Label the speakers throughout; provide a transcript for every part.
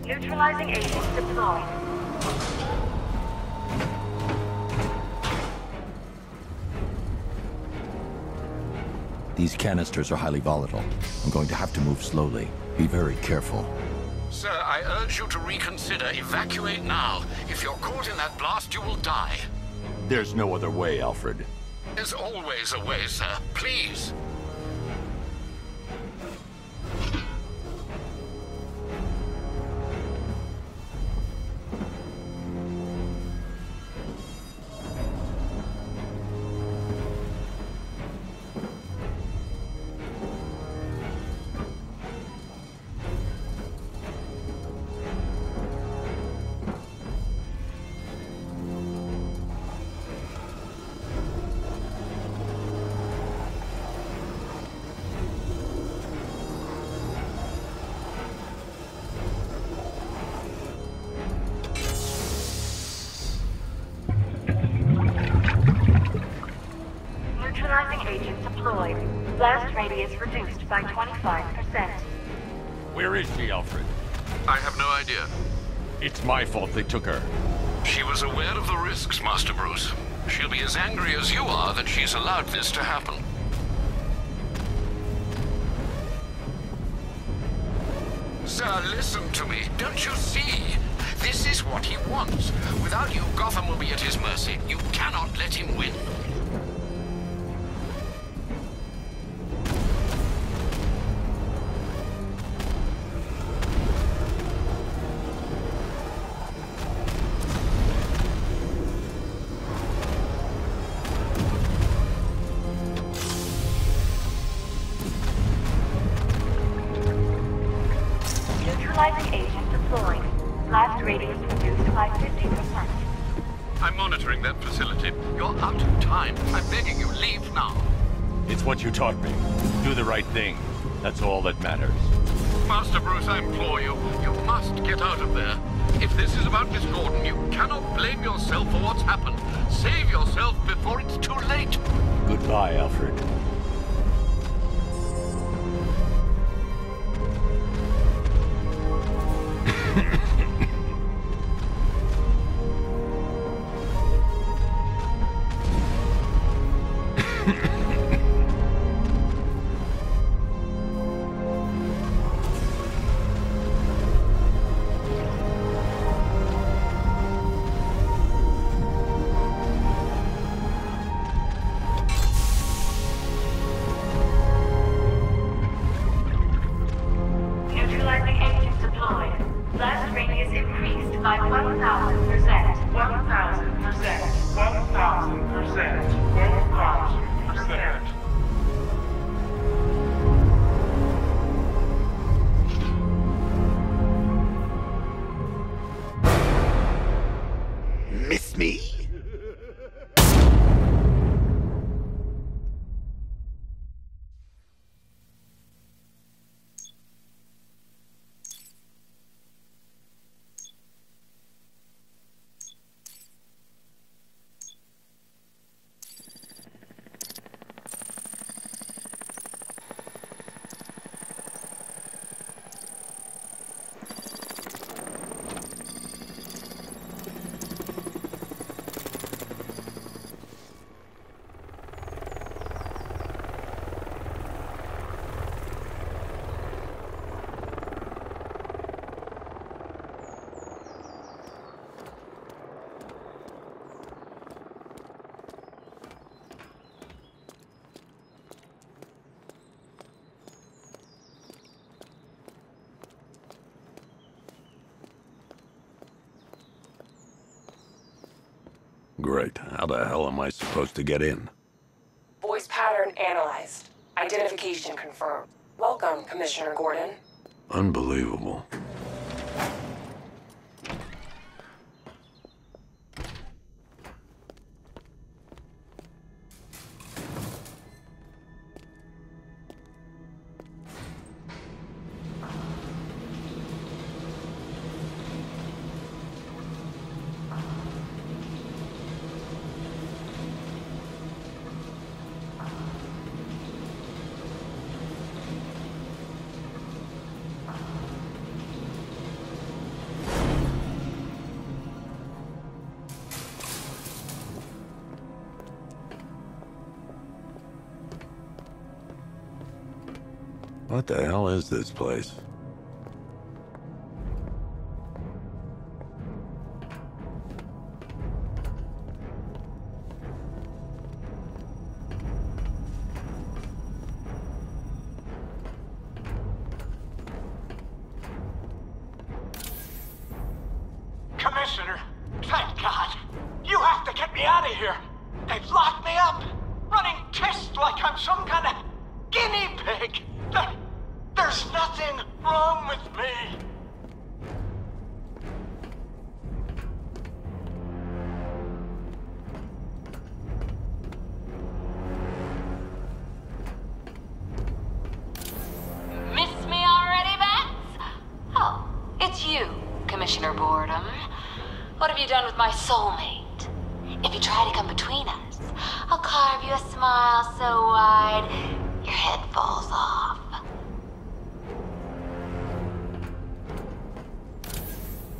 Speaker 1: Neutralizing agents deployed.
Speaker 2: These canisters are highly volatile. I'm going to have to move slowly. Be very careful.
Speaker 3: Sir, I urge you to reconsider. Evacuate now. If you're caught in that blast, you will die.
Speaker 2: There's no other way, Alfred.
Speaker 3: There's always a way, sir. Please.
Speaker 1: Neutralizing agent deployed. Blast radius reduced by 25%.
Speaker 4: Where is she, Alfred?
Speaker 3: I have no idea.
Speaker 4: It's my fault they took her.
Speaker 3: She was aware of the risks, Master Bruce. She'll be as angry as you are that she's allowed this to happen. Sir, listen to me. Don't you see? This is what he wants. Without you, Gotham will be at his mercy. You cannot let him win.
Speaker 1: Neutralizing agent deployed. Blast radius reduced by 50%.
Speaker 3: I'm monitoring that facility. You're out of time. I'm begging you, leave now.
Speaker 4: It's what you taught me. Do the right thing. That's all that matters.
Speaker 3: Master Bruce, I implore you, you must get out of there. If this is about Miss Gordon, you cannot blame yourself for what's happened. Save yourself before it's too late.
Speaker 4: Goodbye, Alfred.
Speaker 1: Neutralizing agent deployed. Blast radius increased by 1,000%. 1,000%. 1,000%. 1,000%.
Speaker 2: Miss me?
Speaker 5: Great. How the hell am I supposed to get in?
Speaker 6: Voice pattern analyzed. Identification confirmed. Welcome, Commissioner Gordon.
Speaker 5: Unbelievable. What the hell is this place?
Speaker 7: Commissioner, thank God. You have to get me out of here. They've locked me up, running tests like I'm some kind of guinea pig. There's nothing wrong with me.
Speaker 8: Miss me already, Bats? Oh, it's you, Commissioner Boredom. What have you done with my soulmate? If you try to come between us, I'll carve you a smile so wide, your head falls off.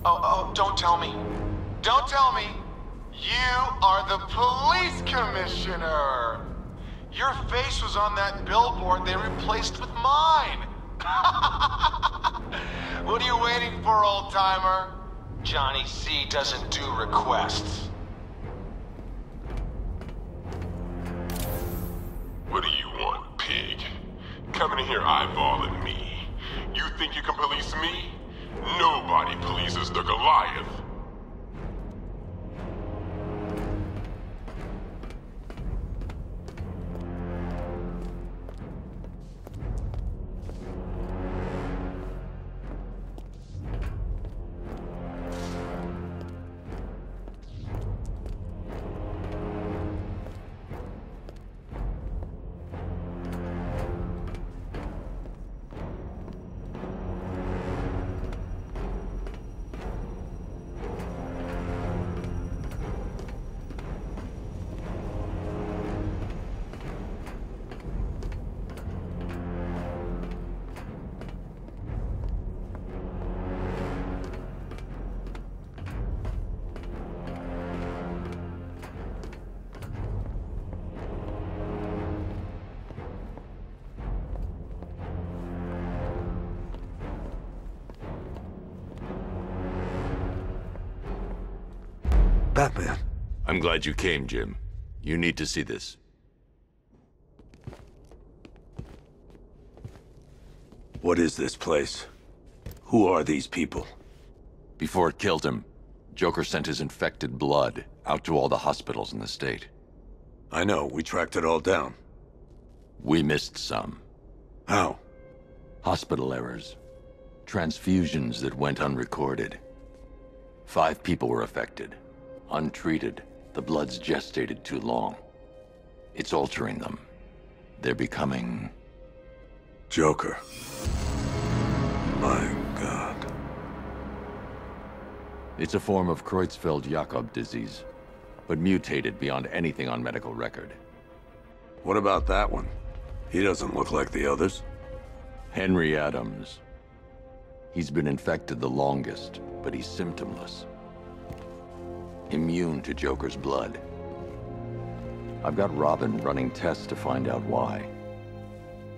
Speaker 7: Oh, don't tell me. Don't tell me. You are the police commissioner. Your face was on that billboard they replaced with mine. What are you waiting for, old-timer? Johnny C doesn't do requests.
Speaker 9: What do you want, pig? Coming in here eyeballing me. You think you can police me? Nobody polices the Goliath.
Speaker 5: Batman.
Speaker 4: I'm glad you came, Jim. You need to see this.
Speaker 5: What is this place? Who are these people?
Speaker 2: Before it killed him, Joker sent his infected blood out to all the hospitals in the state.
Speaker 5: I know, we tracked it all down.
Speaker 2: We missed some.
Speaker 5: How?
Speaker 2: Hospital errors. Transfusions that went unrecorded. 5 people were affected. Untreated, the blood's gestated too long. It's altering them. They're becoming...
Speaker 5: Joker. My God.
Speaker 2: It's a form of Creutzfeldt-Jakob disease, but mutated beyond anything on medical record.
Speaker 5: What about that one? He doesn't look like the others.
Speaker 2: Henry Adams. He's been infected the longest, but he's symptomless. Immune to Joker's blood. I've got Robin running tests to find out why.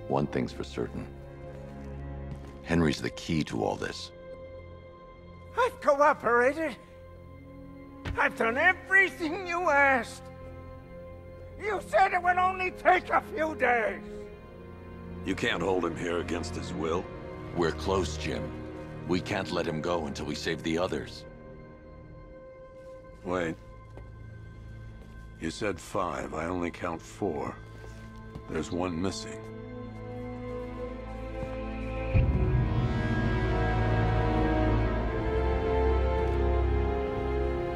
Speaker 2: One thing's for certain. Henry's the key to all this.
Speaker 10: I've cooperated. I've done everything you asked. You said it would only take a few days.
Speaker 5: You can't hold him here against his will.
Speaker 2: We're close, Jim. We can't let him go until we save the others.
Speaker 5: Wait. You said 5. I only count 4. There's one missing.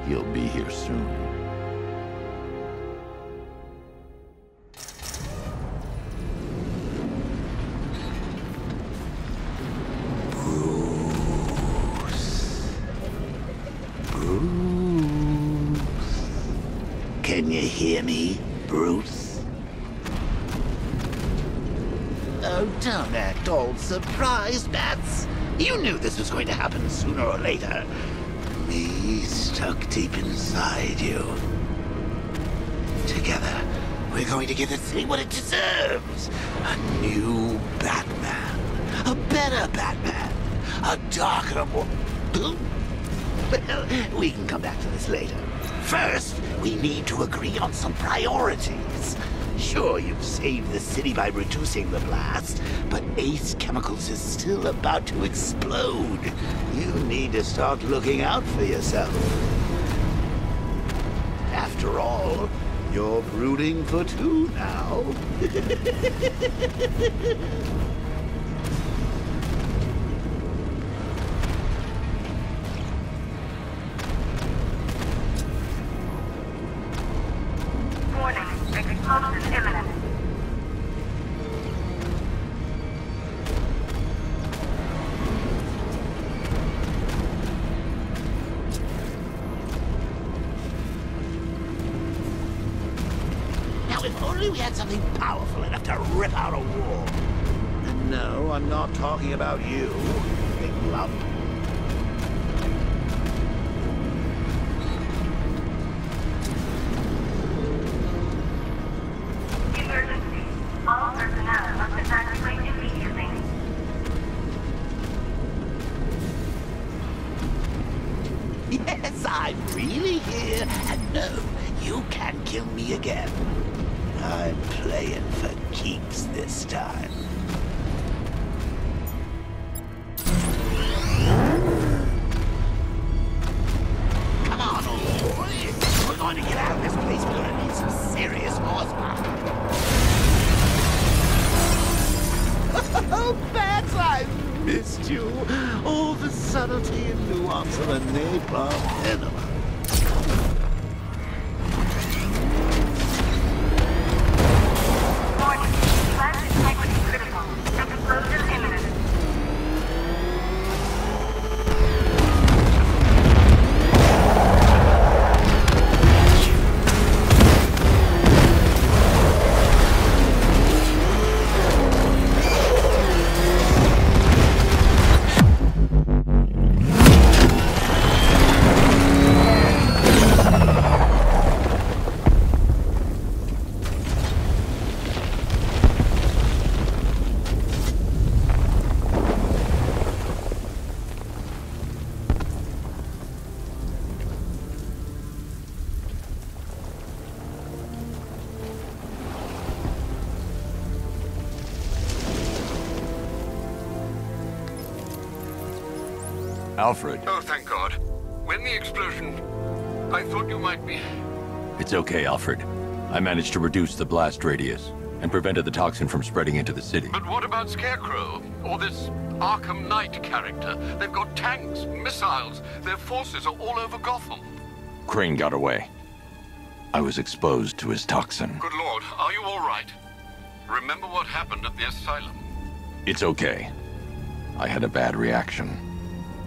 Speaker 2: He'll be here soon.
Speaker 11: Can you hear me, Bruce? Oh, don't act all surprised, Bats. You knew this was going to happen sooner or later. Me stuck deep inside you. Together, we're going to give this city what it deserves. A new Batman. A better Batman. A darker one. Well, we can come back to this later. First, we need to agree on some priorities. Sure, you've saved the city by reducing the blast, but Ace Chemicals is still about to explode. You need to start looking out for yourself. After all, you're brooding for two now.
Speaker 1: Warning, explosion imminent.
Speaker 11: Now, if only we had something powerful enough to rip out a wall. And no, I'm not talking about you, big lump.
Speaker 1: Emergency. All personnel must evacuate immediately.
Speaker 11: Yes, I'm really here, and no, you can't kill me again. I'm playing for keeps this time. Come on, old boy. If we're going to get out of this place, we're going to need some serious horsepower. Oh, Bats, I've missed you. All the subtlety and nuance of a napalm enema.
Speaker 1: Warning, plant integrity critical. Explosion imminent.
Speaker 2: Alfred.
Speaker 3: Oh, thank God. When the explosion... I thought you might be...
Speaker 2: It's okay, Alfred. I managed to reduce the blast radius and prevented the toxin from spreading into the city.
Speaker 3: But what about Scarecrow? Or this Arkham Knight character? They've got tanks, missiles. Their forces are all over Gotham.
Speaker 2: Crane got away. I was exposed to his toxin.
Speaker 3: Good Lord, are you all right? Remember what happened at the asylum?
Speaker 2: It's okay. I had a bad reaction.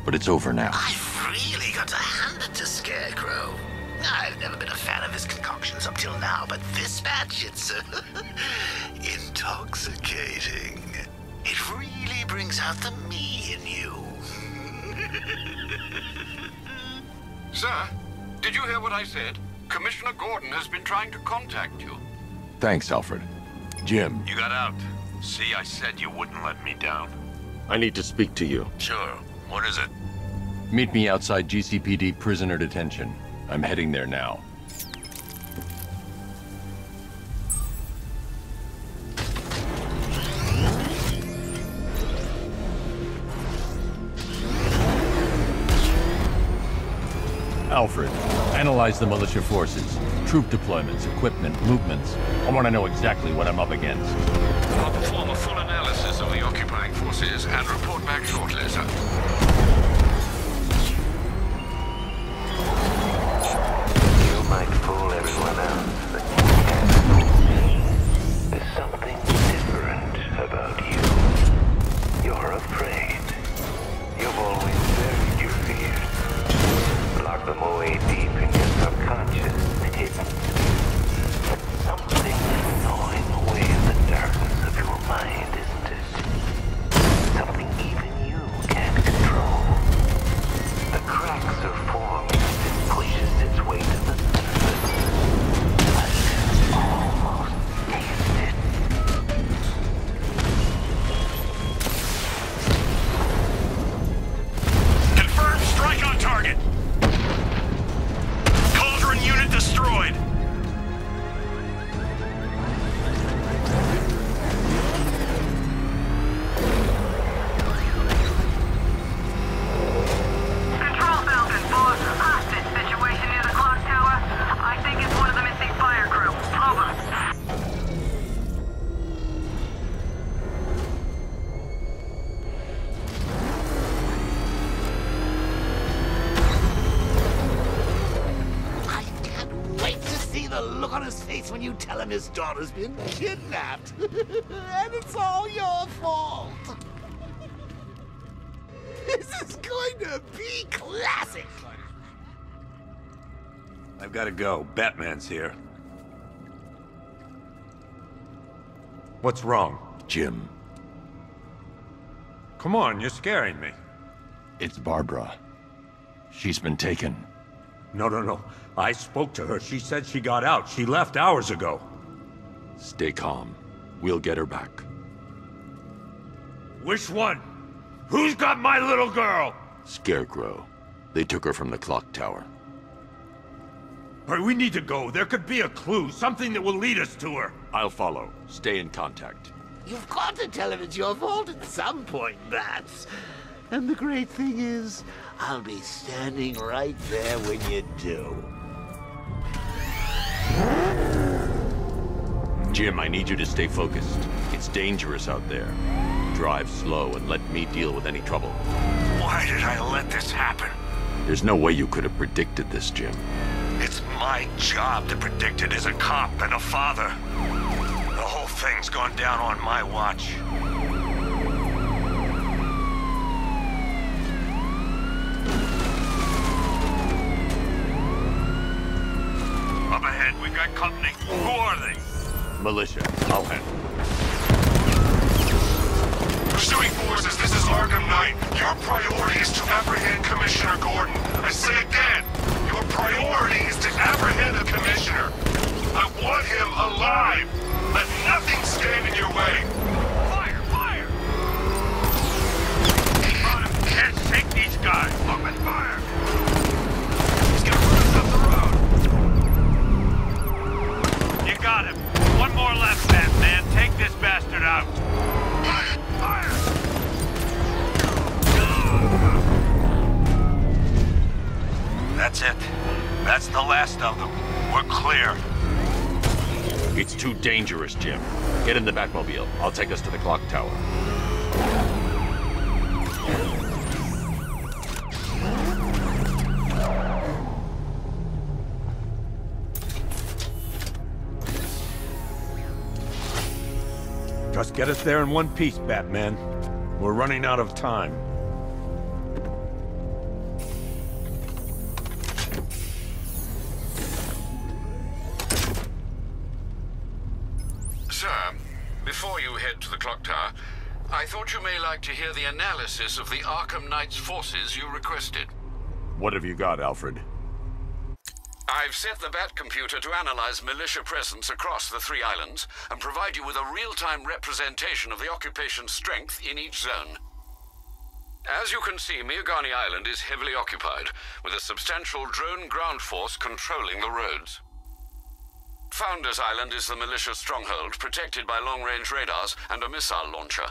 Speaker 2: But it's over now.
Speaker 11: I've really got to hand it to Scarecrow. I've never been a fan of his concoctions up till now, but this batch, it's intoxicating. It really brings out the me in you.
Speaker 3: Sir, did you hear what I said? Commissioner Gordon has been trying to contact you.
Speaker 2: Thanks, Alfred. Jim.
Speaker 4: You got out. See, I said you wouldn't let me down.
Speaker 12: I need to speak to you.
Speaker 4: Sure. What is it?
Speaker 2: Meet me outside GCPD prisoner detention. I'm heading there now. Alfred, analyze the militia forces, troop deployments, equipment, movements. I want to know exactly what I'm up against.
Speaker 3: I'll perform a full analysis of the occupying forces and report back shortly, sir.
Speaker 13: You might fool everyone else, but you can't fool me. There's something different about you. You're afraid. You've always buried your fears. Locked them away deep in your subconscious, hidden. But something gnawing away in the darkness of your mind, isn't it? Something even you can't control.
Speaker 11: on his face when you tell him his daughter's been kidnapped. And it's all your fault. This is going to be classic.
Speaker 5: I've got to go. Batman's here. What's wrong?
Speaker 2: Jim.
Speaker 5: Come on, you're scaring me.
Speaker 4: It's Barbara. She's been taken.
Speaker 5: No. I spoke to her. She said she got out. She left hours ago.
Speaker 2: Stay calm. We'll get her back.
Speaker 5: Which one? Who's got my little girl?
Speaker 2: Scarecrow. They took her from the clock tower.
Speaker 5: All right, we need to go. There could be a clue, something that will lead us to her.
Speaker 2: I'll follow. Stay in contact.
Speaker 11: You've got to tell him it's your fault at some point, Bats. And the great thing is, I'll be standing right there when you do.
Speaker 2: Jim, I need you to stay focused. It's dangerous out there. Drive slow and let me deal with any trouble.
Speaker 14: Why did I let this happen?
Speaker 2: There's no way you could have predicted this, Jim.
Speaker 14: It's my job to predict it as a cop and a father. The whole thing's gone down on my watch. Up ahead, we've got company. Who are they?
Speaker 2: Militia. I'll handle.
Speaker 9: Pursuing forces, this is Arkham Knight. Your priority is to apprehend Commissioner Gordon. I say again, your priority is to apprehend the Commissioner. I want him alive. Let nothing stand in your way.
Speaker 14: Fire! Fire! Can't shake these guys. Open fire! He's gonna run us off the road. You got him. One more left, Batman. Take this bastard out. Fire! That's it. That's the last of them. We're clear.
Speaker 2: It's too dangerous, Jim. Get in the Batmobile. I'll take us to the clock tower.
Speaker 5: Just get us there in one piece, Batman. We're running out of time.
Speaker 3: Sir, before you head to the clock tower, I thought you may like to hear the analysis of the Arkham Knight's forces you requested.
Speaker 2: What have you got, Alfred?
Speaker 3: I've set the Bat computer to analyze militia presence across the 3 islands and provide you with a real-time representation of the occupation's strength in each zone. As you can see, Miagani Island is heavily occupied, with a substantial drone ground force controlling the roads. Founders Island is the militia stronghold, protected by long-range radars and a missile launcher.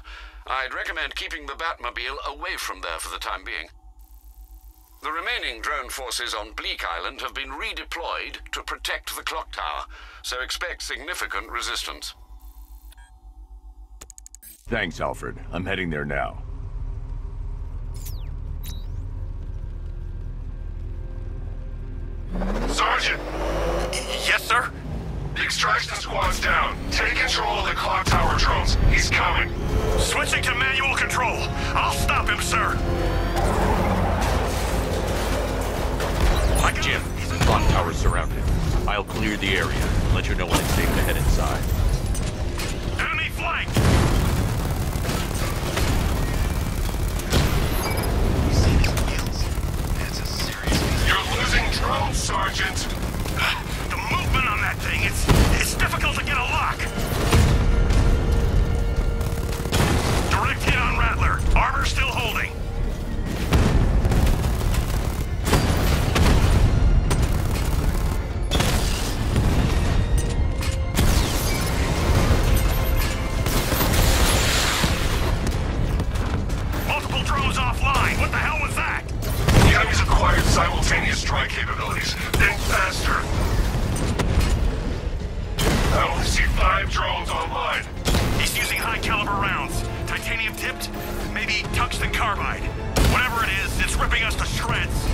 Speaker 3: I'd recommend keeping the Batmobile away from there for the time being. The remaining drone forces on Bleak Island have been redeployed to protect the clock tower, so expect significant resistance.
Speaker 2: Thanks, Alfred. I'm heading there now.
Speaker 9: Sergeant!
Speaker 14: Yes, sir?
Speaker 9: The extraction squad's down. Take control of the clock tower drones. He's coming.
Speaker 14: Switching to manual control. I'll stop him, sir.
Speaker 2: Jim, clock tower's surrounded. I'll clear the area and let you know when it's safe to head inside.
Speaker 14: Enemy flank!
Speaker 9: You're losing drones, Sergeant.
Speaker 14: The movement on that thing, it's difficult to get a lock. Direct hit on Rattler. Armor still holding.
Speaker 9: Simultaneous strike capabilities. Think faster. I only see 5 drones online.
Speaker 14: He's using high-caliber rounds. Titanium tipped? Maybe tungsten carbide. Whatever it is, it's ripping us to shreds.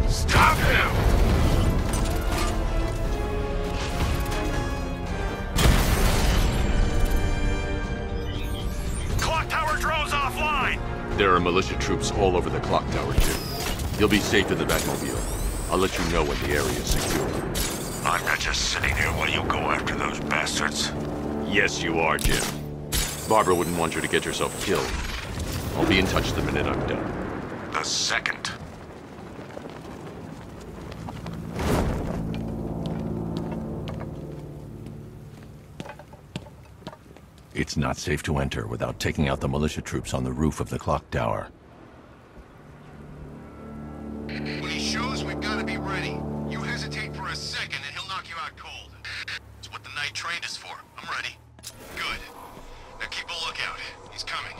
Speaker 9: Stop him!
Speaker 4: There are militia troops all over the clock tower, Jim. You'll be safe in the Batmobile. I'll let you know when the area is secure.
Speaker 14: I'm not just sitting here while you go after those bastards.
Speaker 4: Yes, you are, Jim. Barbara wouldn't want you to get yourself killed. I'll be in touch the minute I'm done.
Speaker 14: The second.
Speaker 4: It's not safe to enter without taking out the militia troops on the roof of the clock tower.
Speaker 9: When he shows, we've got to be ready. You hesitate for a second and he'll knock you out cold. It's what the night trained us for. I'm ready. Good. Now keep a lookout. He's coming.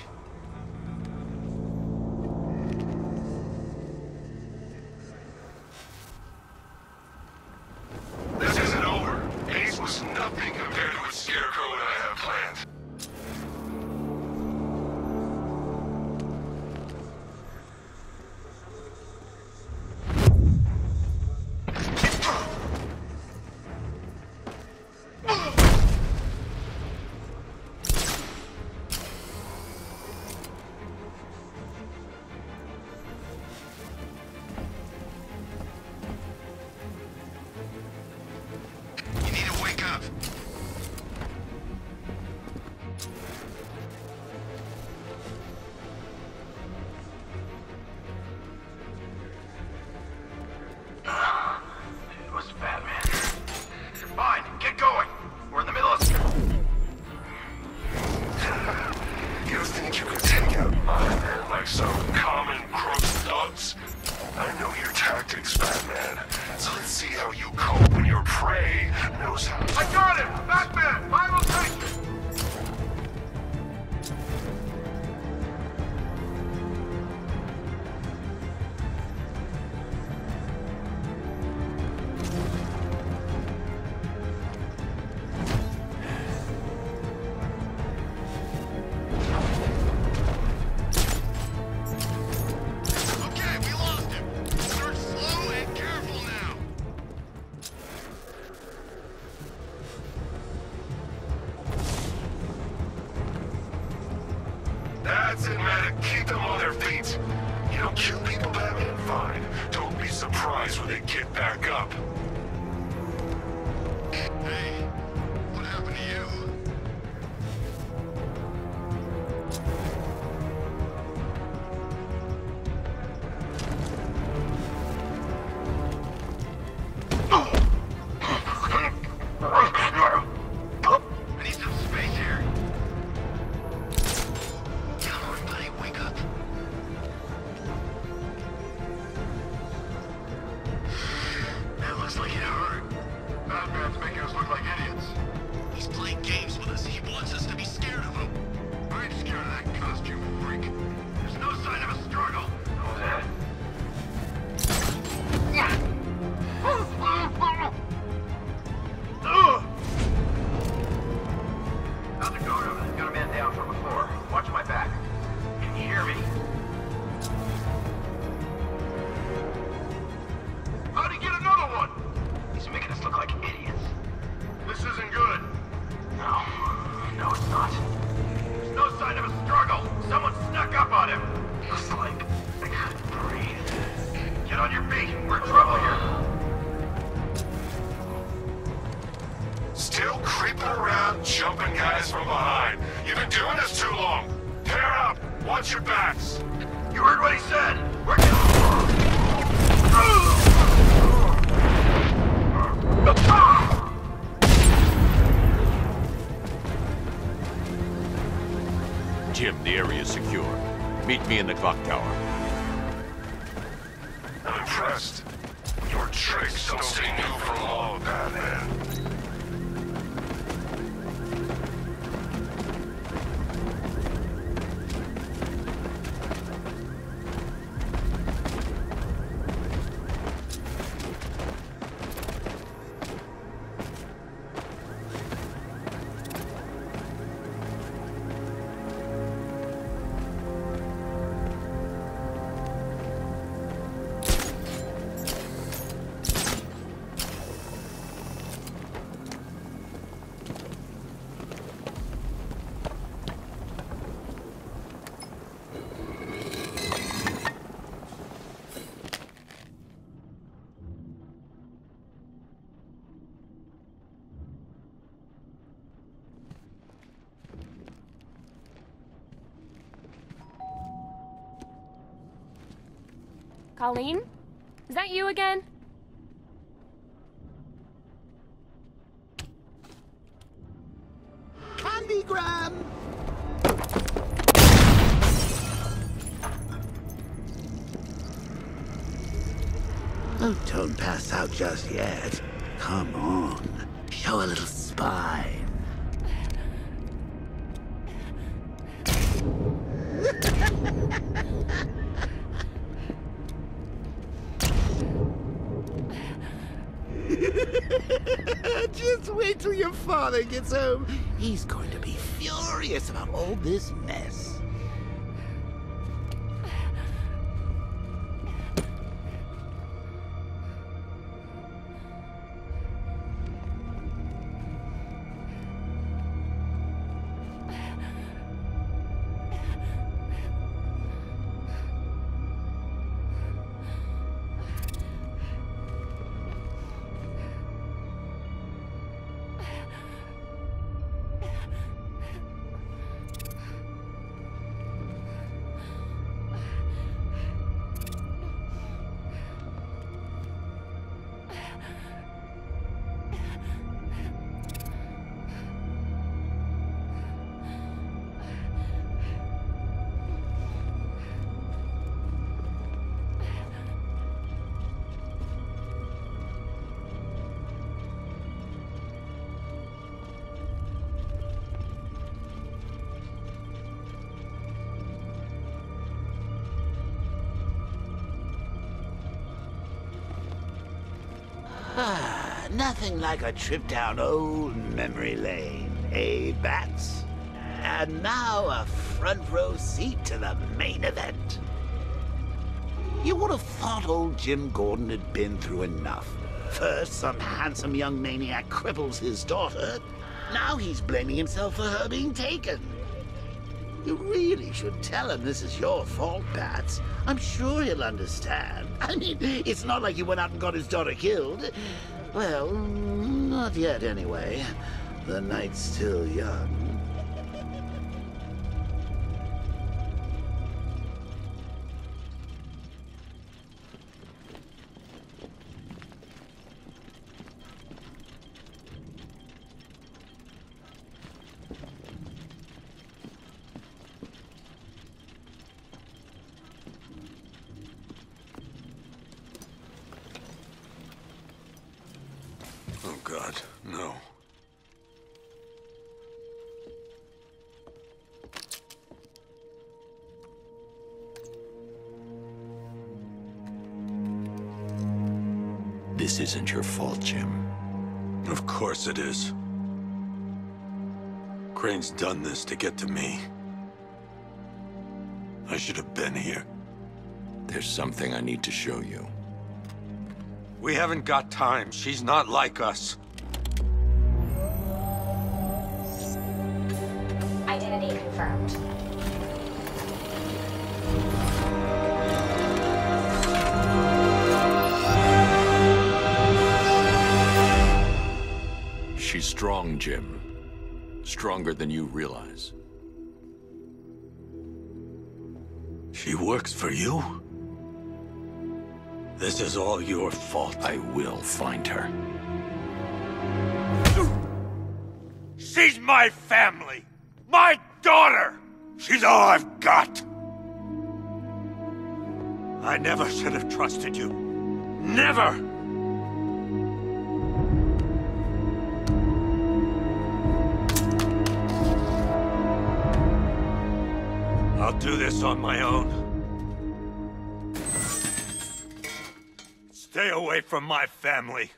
Speaker 9: This isn't over. Ace was nothing compared to what Scarecrow and I have planned. That's it, medic. Keep them on their feet. You don't kill people, Batman? Fine. Don't be surprised when they get back up. Hey, what happened to you? I need some space here. Wake up. That looks like it hurt. Batman's making us look like idiots. He's playing games with us. He wants us to be scared of him. I ain't scared of that costume freak. There's no sign of a struggle. How's it going over there? Got a man down from before. Watch my back. Can you hear me? How'd he get another one? He's making us look like idiots. This isn't good. No, it's not. There's no sign of a struggle. Someone snuck up on him. Looks like I couldn't breathe. Get on your feet. We're in trouble here. Still creeping around, jumping guys from behind. You've been doing this too long. Pair up. Watch your backs. You heard what he said. We're
Speaker 4: Jim, the area is secure. Meet me in the clock tower.
Speaker 9: I'm impressed. Your tricks don't stay new for long, Batman.
Speaker 15: Colleen? Is that you again?
Speaker 11: Candygram! Oh, don't pass out just yet. Come on. Show a little spine. Just wait till your father gets home. He's going to be furious about all this mess. Nothing like a trip down old memory lane, eh, Bats? And now a front row seat to the main event. You would have thought old Jim Gordon had been through enough. First, some handsome young maniac cripples his daughter. Now he's blaming himself for her being taken. You really should tell him this is your fault, Bats. I'm sure he'll understand. I mean, it's not like you went out and got his daughter killed. Well, not yet anyway. The night's still young.
Speaker 5: Oh, God, no.
Speaker 2: This isn't your fault, Jim.
Speaker 5: Of course it is. Crane's done this to get to me. I should have been here.
Speaker 2: There's something I need to show you.
Speaker 10: We haven't got time. She's not like us.
Speaker 16: Identity confirmed.
Speaker 2: She's strong, Jim. Stronger than you realize.
Speaker 5: She works for you? This is all your fault.
Speaker 2: I will find her.
Speaker 10: She's my family! My daughter! She's all I've got! I never should have trusted you. Never! I'll do this on my own. Stay away from my family.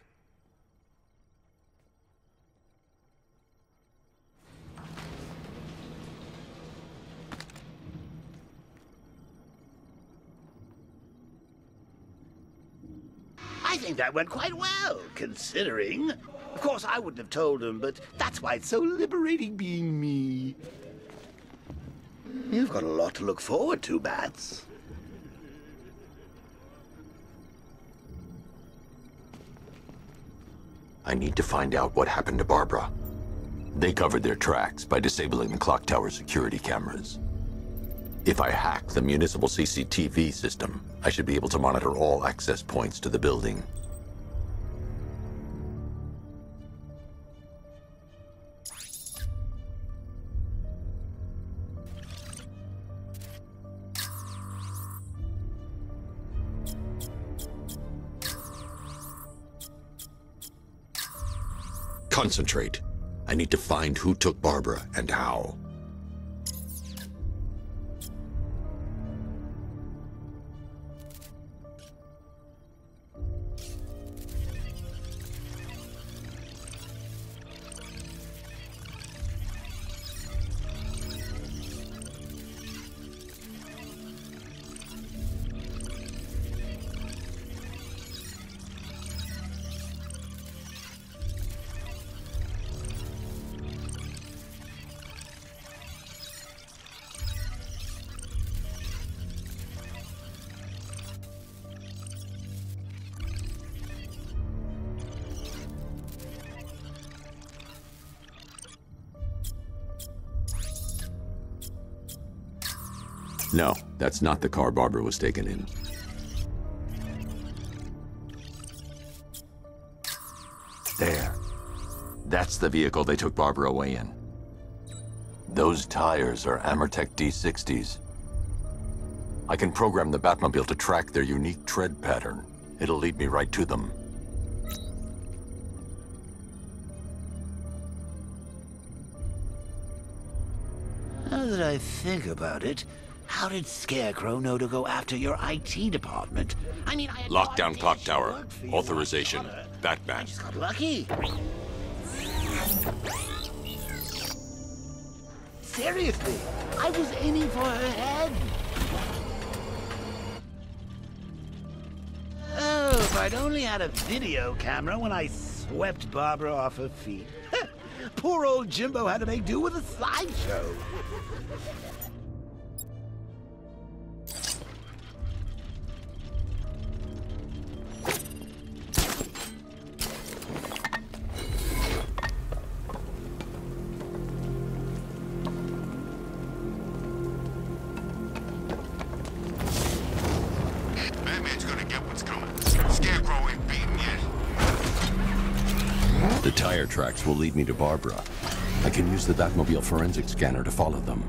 Speaker 11: I think that went quite well, considering. Of course, I wouldn't have told him, but that's why it's so liberating being me. You've got a lot to look forward to, Bats.
Speaker 2: I need to find out what happened to Barbara. They covered their tracks by disabling the clock tower security cameras. If I hack the municipal CCTV system, I should be able to monitor all access points to the building. Concentrate. I need to find who took Barbara and how. No, that's not the car Barbara was taken in. There. That's the vehicle they took Barbara away in. Those tires are Amertech D60s. I can program the Batmobile to track their unique tread pattern. It'll lead me right to them.
Speaker 11: Now that I think about it, how did Scarecrow know to go after your IT department? I mean, I had
Speaker 4: Lockdown clock tower. Authorization. Batman.
Speaker 11: got lucky. Seriously, I was aiming for her head. Oh, if I'd only had a video camera when I swept Barbara off her feet. Poor old Jimbo had to make do with a slideshow.
Speaker 9: Batman's gonna get what's coming. Scarecrow ain't beaten yet.
Speaker 2: The tire tracks will lead me to Barbara. I can use the Batmobile forensic scanner to follow them.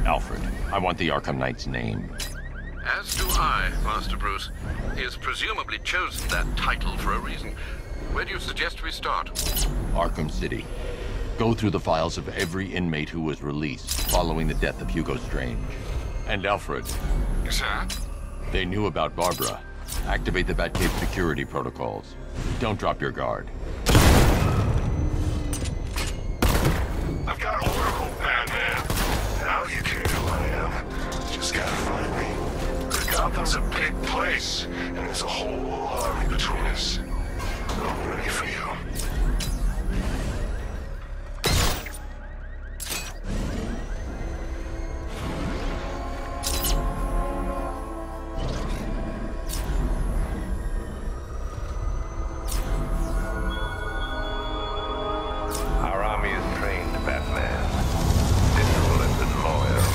Speaker 4: Alfred, I want the Arkham Knight's name.
Speaker 3: As do I, Master Bruce. He has presumably chosen that title for a reason. Where do you suggest we start?
Speaker 2: Arkham City. Go through the files of every inmate who was released following the death of Hugo Strange.
Speaker 4: And Alfred.
Speaker 3: Sir?
Speaker 2: They knew about Barbara. Activate the Batcave security protocols. Don't drop your guard.
Speaker 9: I've got Oracle, Batman. Now you can know who I am. Just gotta find me. Gotham's a big place, and there's a whole army between us. I'm ready for you.
Speaker 13: Our army is trained, Batman. Disciplined and loyal.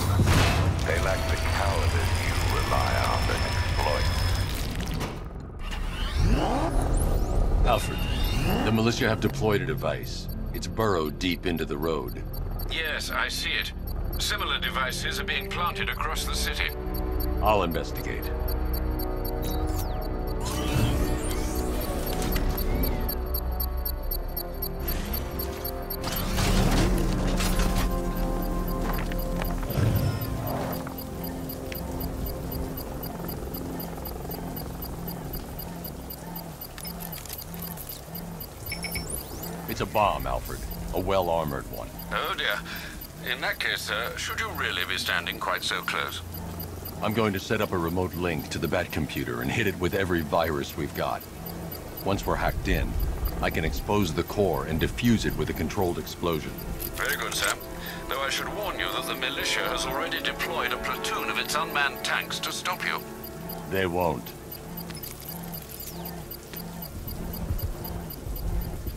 Speaker 13: They lack the cowardice you rely on and exploit.
Speaker 2: Alfred, the militia have deployed a device. It's burrowed deep into the road.
Speaker 3: Yes, I see it. Similar devices are being planted across the city.
Speaker 2: I'll investigate. It's a bomb, Alfred. A well-armored one.
Speaker 3: Oh dear. In that case, should you really be standing quite so close?
Speaker 2: I'm going to set up a remote link to the Batcomputer and hit it with every virus we've got. Once we're hacked in, I can expose the core and defuse it with a controlled explosion.
Speaker 3: Very good, sir. Though I should warn you that the militia has already deployed a platoon of its unmanned tanks to stop you.
Speaker 4: They won't.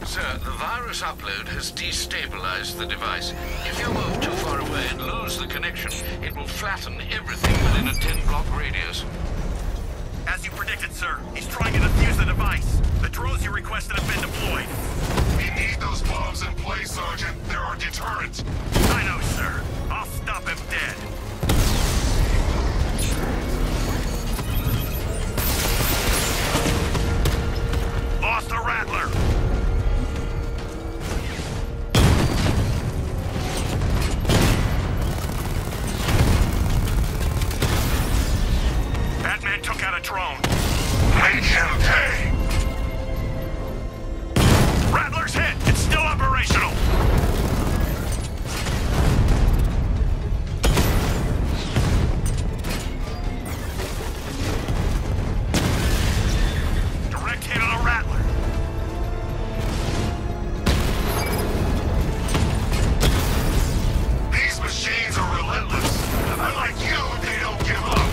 Speaker 3: Sir, the virus upload has destabilized the device. If you move too far away and lose the connection, it will flatten everything within a 10-block radius.
Speaker 14: As you predicted, sir, he's trying to defuse the device. The drones you requested have been deployed.
Speaker 9: We need those bombs in place, Sergeant. They're our deterrent.
Speaker 14: I know, sir. I'll stop him dead. Lost a Rattler. Batman took out a drone.
Speaker 9: Make him pay!
Speaker 14: Rattler's hit! It's still operational! Direct hit on a Rattler.
Speaker 9: These machines are relentless. Unlike you, they don't give up.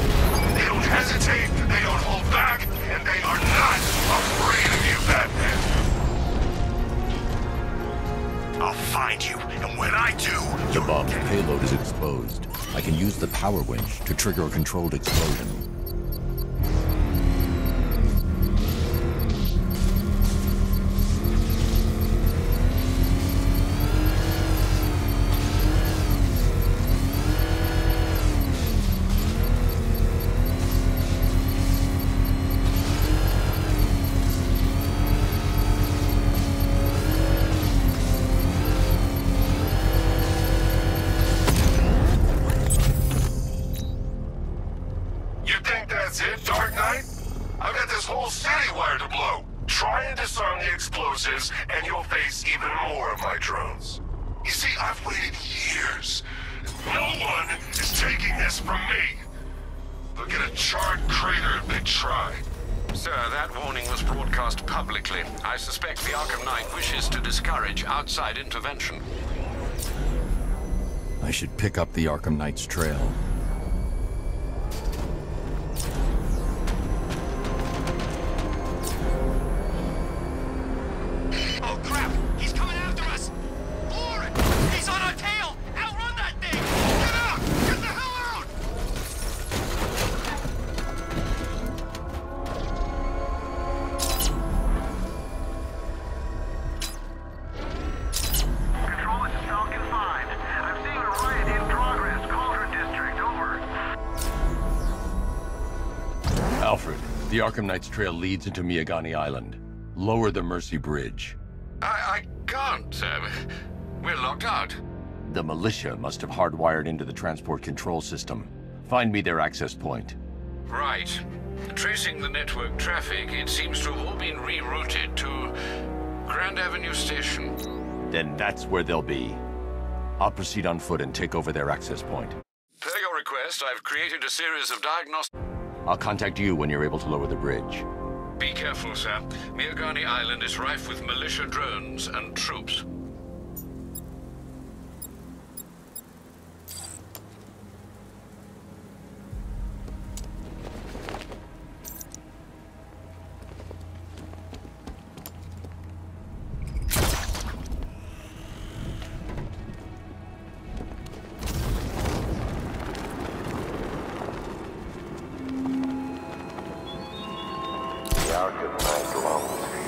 Speaker 9: They don't hesitate, they don't hold back, and they are not afraid of you, Batman.
Speaker 14: I'll find you, and when I do...
Speaker 17: The bomb's payload is exposed. I can use the power winch to trigger a controlled explosion.
Speaker 9: And you'll face even more of my drones. You see, I've waited years. No one is taking this from me. They'll get a charred crater if they try.
Speaker 3: Sir, that warning was broadcast publicly. I suspect the Arkham Knight wishes to discourage outside intervention.
Speaker 17: I should pick up the Arkham Knight's trail.
Speaker 4: Alfred, the Arkham Knight's trail leads into Miagani Island. Lower the Mercy Bridge.
Speaker 3: I can't, sir. We're locked out.
Speaker 4: The militia must have hardwired into the transport control system. Find me their access point.
Speaker 3: Right. Tracing the network traffic, it seems to have all been rerouted to Grand Avenue Station.
Speaker 4: Then that's where they'll be. I'll proceed on foot and take over their access point.
Speaker 3: Per your request, I've created a series of diagnostics.
Speaker 4: I'll contact you when you're able to lower the bridge.
Speaker 3: Be careful, sir. Miagani Island is rife with militia drones and troops.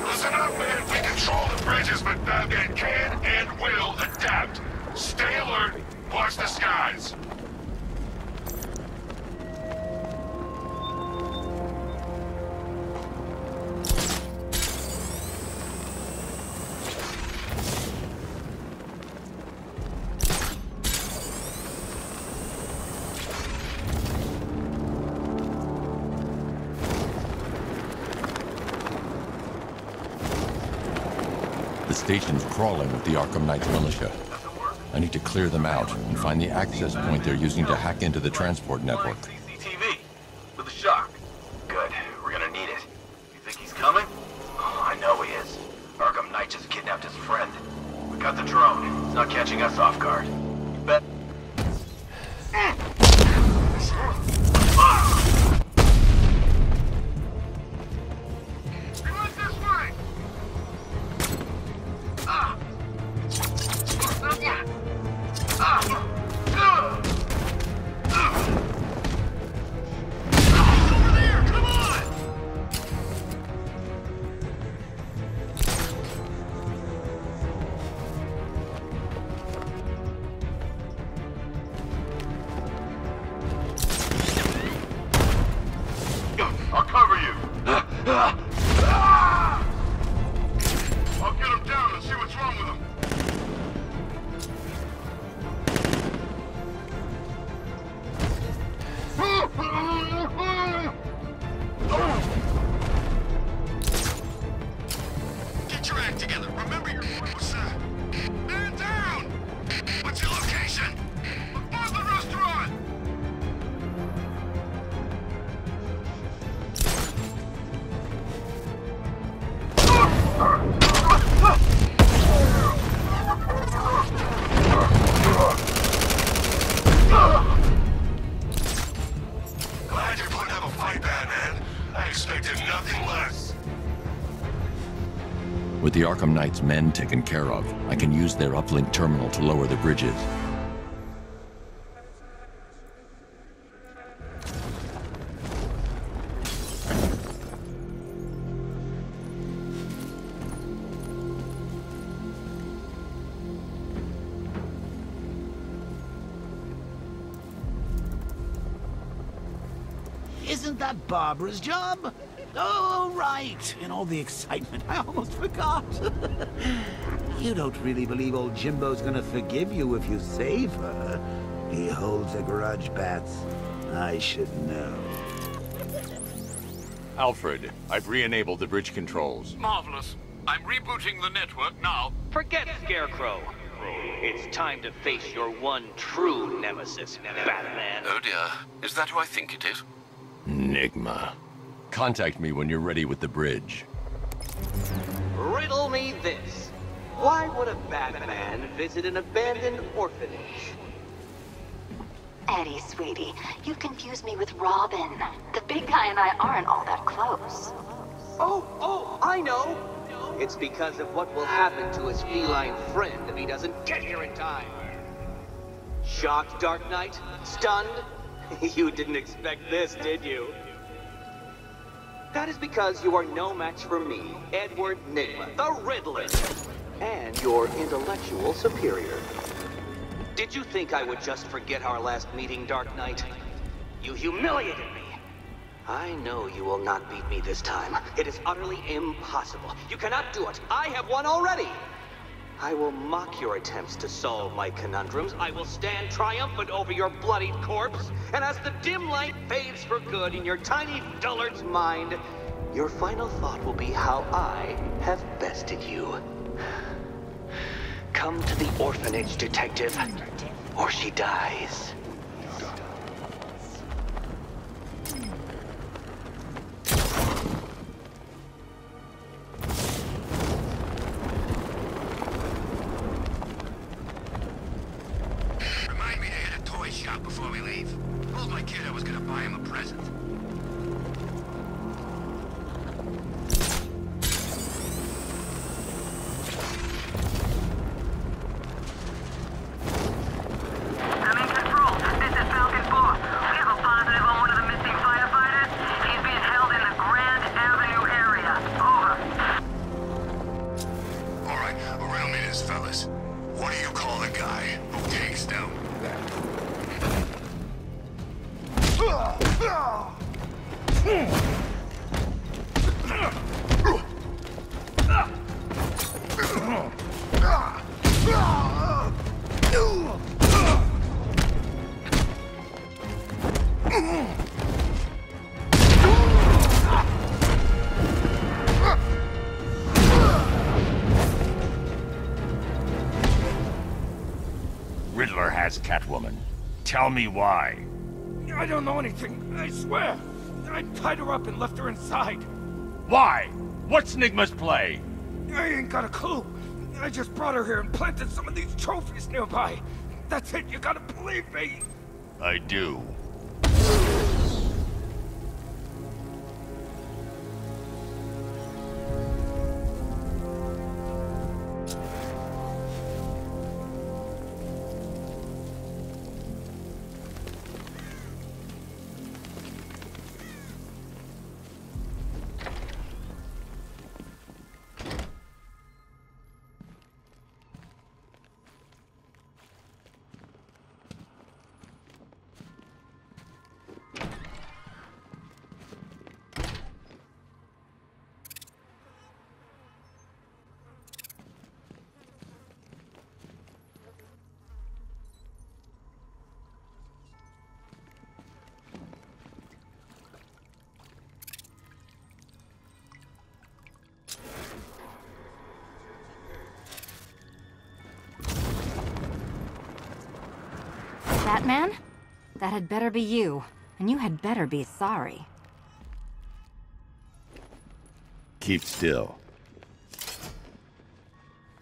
Speaker 9: Listen up, man. We control the bridges, but Batman can and will adapt. Stay alert. Watch the skies.
Speaker 17: The station's crawling with the Arkham Knight's militia. I need to clear them out and find the access point they're using to hack into the transport network.
Speaker 18: CCTV with a shock. Good. We're gonna need it. You think he's coming? Oh, I know he is. Arkham Knight just kidnapped his friend. We got the drone. He's not catching us off guard. You bet.
Speaker 9: your act together. Remember your what's man down! What's your location? Above the restaurant! Glad you're putting up a fight, Batman. I expected nothing less.
Speaker 17: With the Arkham Knight's men taken care of, I can use their uplink terminal to lower the bridges.
Speaker 11: Isn't that Barbara's job? Oh, right. In all the excitement, I almost forgot. You don't really believe old Jimbo's gonna forgive you if you save her. He holds a grudge, Bats. I should know.
Speaker 4: Alfred, I've re-enabled the bridge controls.
Speaker 3: Marvelous. I'm rebooting the network now.
Speaker 19: Forget Scarecrow. It's time to face your one true nemesis, Batman.
Speaker 3: Oh dear. Is that who I think it is?
Speaker 17: Enigma. Contact me when you're ready with the bridge.
Speaker 19: Riddle me this. Why would a Batman visit an abandoned orphanage?
Speaker 8: Eddie, sweetie, you've confused me with Robin. The big guy and I aren't all that close.
Speaker 19: Oh, I know. It's because of what will happen to his feline friend if he doesn't get here in time. Shocked, Dark Knight? Stunned? You didn't expect this, did you? That is because you are no match for me, Edward Nigma, the Riddler, and your intellectual superior. Did you think I would just forget our last meeting, Dark Knight? You humiliated me. I know you will not beat me this time. It is utterly impossible. You cannot do it. I have won already. I will mock your attempts to solve my conundrums. I will stand triumphant over your bloodied corpse. And as the dim light fades for good in your tiny dullard's mind, your final thought will be how I have bested you. Come to the orphanage, detective, or she dies.
Speaker 9: Remind me to hit a toy shop before we leave. Told my kid I was gonna buy him a present.
Speaker 20: Riddler has Catwoman. Tell me why.
Speaker 10: I don't know anything, I swear. I tied her up and left her inside.
Speaker 20: Why? What's Nigma's play?
Speaker 10: I ain't got a clue. I just brought her here and planted some of these trophies nearby. That's it, you gotta believe me.
Speaker 20: I do.
Speaker 21: Batman? That had better be you, and you had better be sorry.
Speaker 17: Keep still.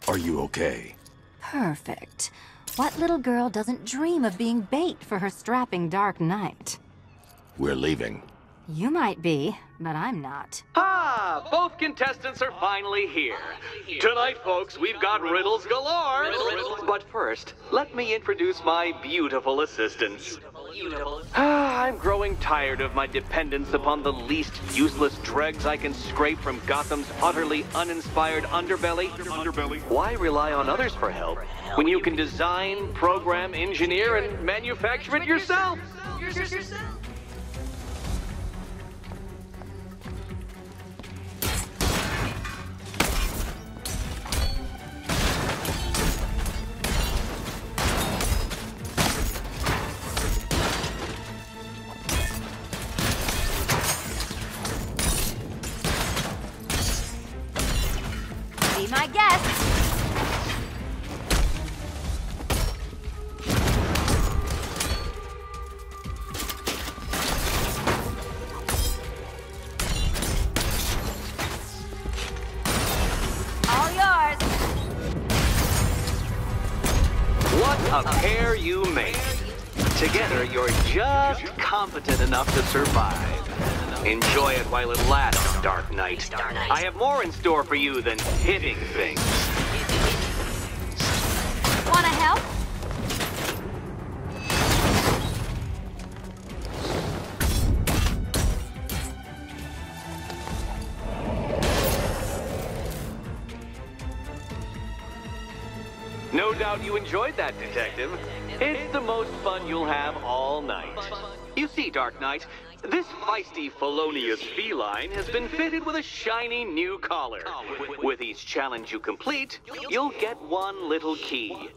Speaker 2: Are you okay?
Speaker 21: Perfect. What little girl doesn't dream of being bait for her strapping Dark Knight?
Speaker 2: We're leaving.
Speaker 21: You might be, but I'm not.
Speaker 19: Ah, both contestants are finally here. Tonight, folks, we've got riddles galore. But first, let me introduce my beautiful assistants. I'm growing tired of my dependence upon the least useless dregs I can scrape from Gotham's utterly uninspired underbelly. Why rely on others for help when you can design, program, engineer, and manufacture it yourself?
Speaker 21: Be my guest. All yours.
Speaker 19: What a pair you make. Together, you're just competent enough to survive. Enjoy it while it lasts, Dark Knight. I have more in store for you than hitting things.
Speaker 21: Wanna help?
Speaker 19: No doubt you enjoyed that, Detective. It's the most fun you'll have all night. You see, Dark Knight, this feisty, felonious feline has been fitted with a shiny new collar. With each challenge you complete, you'll get one little key.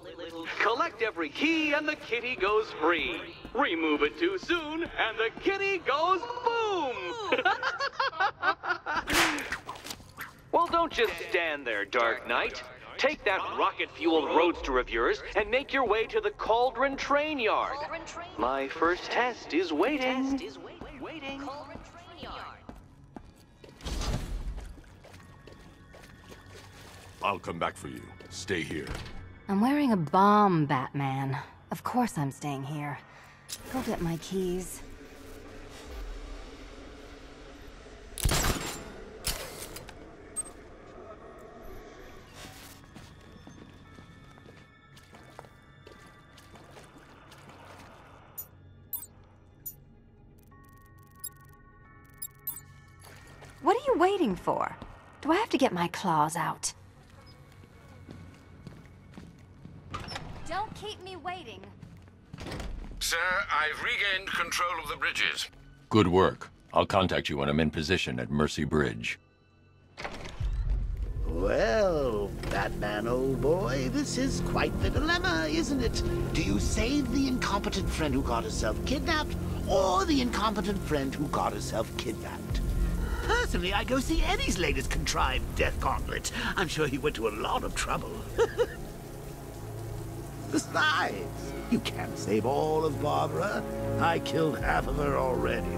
Speaker 19: Collect every key and the kitty goes free. Remove it too soon and the kitty goes boom! Well, don't just stand there, Dark Knight. Take that rocket-fueled roadster of yours and make your way to the Cauldron Train Yard. My first test is waiting.
Speaker 4: I'll come back for you. Stay here.
Speaker 21: I'm wearing a bomb, Batman. Of course I'm staying here. Go get my keys. What are you waiting for? Do I have to get my claws out? Don't keep me waiting.
Speaker 3: Sir, I've regained control of the bridges.
Speaker 2: Good work. I'll contact you when I'm in position at Mercy Bridge.
Speaker 11: Well, Batman, old boy, this is quite the dilemma, isn't it? Do you save the incompetent friend who got herself kidnapped, or the incompetent friend who got herself kidnapped? Personally, I go see Eddie's latest contrived death gauntlet. I'm sure he went to a lot of trouble. Besides, you can't save all of Barbara. I killed half of her already.